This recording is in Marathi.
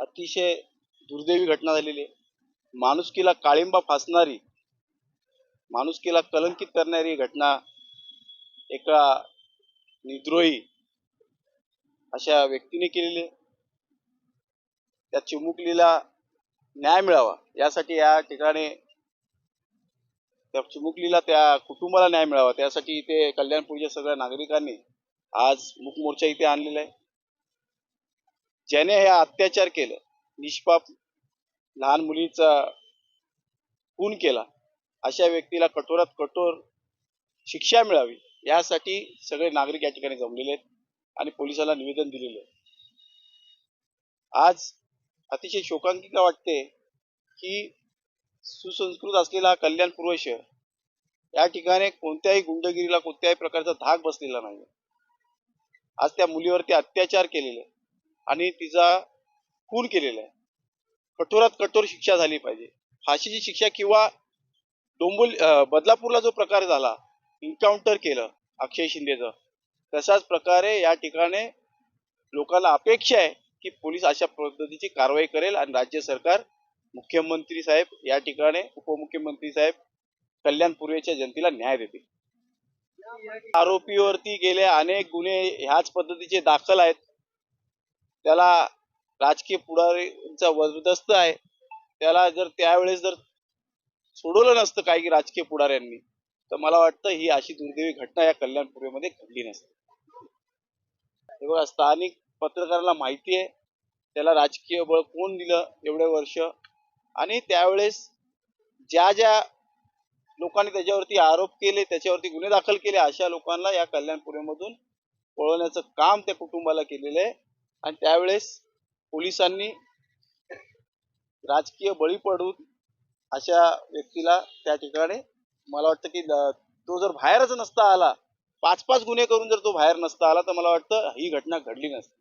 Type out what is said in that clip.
अतिशय दुर्दैवी घटना झालेली आहे. माणुसकीला काळिंबा फासणारी, माणुसकीला कलंकित करणारी घटना एका निर्द्रोही अशा व्यक्तीने केलेली आहे. त्या चिमुकलीला न्याय मिळावा यासाठी या ठिकाणी त्या चिमुकलीला त्या कुटुंबाला न्याय मिळावा त्यासाठी इथे कल्याणपूरच्या सगळ्या नागरिकांनी आज मूक मोर्चा इथे आणलेला आहे. ज्याने हे अत्याचार केलं, निष्पाप लहान मुलीचा खून केला, अशा व्यक्तीला कठोरात कठोर शिक्षा मिळावी यासाठी सगळे नागरिक या ठिकाणी जमलेले आहेत आणि पोलिसाला निवेदन दिलेले आहे. आज अतिशय शोकांतिका वाटते की सुसंस्कृत असलेला कल्याणपूर्व शहर या ठिकाणी कोणत्याही गुंडगिरीला कोणत्याही प्रकारचा धाक बसलेला नाही. आज त्या मुलीवरती अत्याचार केलेले आणि तिचा खून केलेला आहे. कठोरात कठोर शिक्षा झाली पाहिजे. फाशीची शिक्षा किंवा बदलापूरला जो प्रकार झाला, एन्काउंटर केलं अक्षय शिंदेचं, तशाच प्रकारे या ठिकाणी लोकांना अपेक्षा आहे की पोलीस अशा पद्धतीची कारवाई करेल आणि राज्य सरकार, मुख्यमंत्री साहेब या ठिकाणी, उपमुख्यमंत्री साहेब कल्याण पूर्वेच्या जनतेला न्याय देतील. आरोपीवरती गेले अनेक गुन्हे ह्याच पद्धतीचे दाखल आहेत. त्याला राजकीय पुढाऱ्यांचा जबरदस्त आहे. त्याला जर त्यावेळेस जर सोडवलं नसतं काही राजकीय पुढाऱ्यांनी, तर मला वाटतं ही अशी दुर्दैवी घटना या कल्याण पूर्वेमध्ये घडली नसते. हे बघा, स्थानिक पत्रकाराला माहिती आहे त्याला राजकीय बळ कोण दिलं एवढे वर्ष, आणि त्यावेळेस ज्या ज्या लोकांनी त्याच्यावरती आरोप केले, त्याच्यावरती गुन्हे दाखल केले, अशा लोकांना या कल्याणपूर्वेमधून पळवण्याचं काम त्या कुटुंबाला केलेलं आहे. आणि त्यावेळेस पोलिसांनी राजकीय बळी पडून अशा व्यक्तीला त्या ठिकाणी, मला वाटतं की तो जर बाहेरच नसता आला, 5-5 गुन्हे करून जर तो बाहेर नसता आला, तर मला वाटतं ही घटना घडली नसती.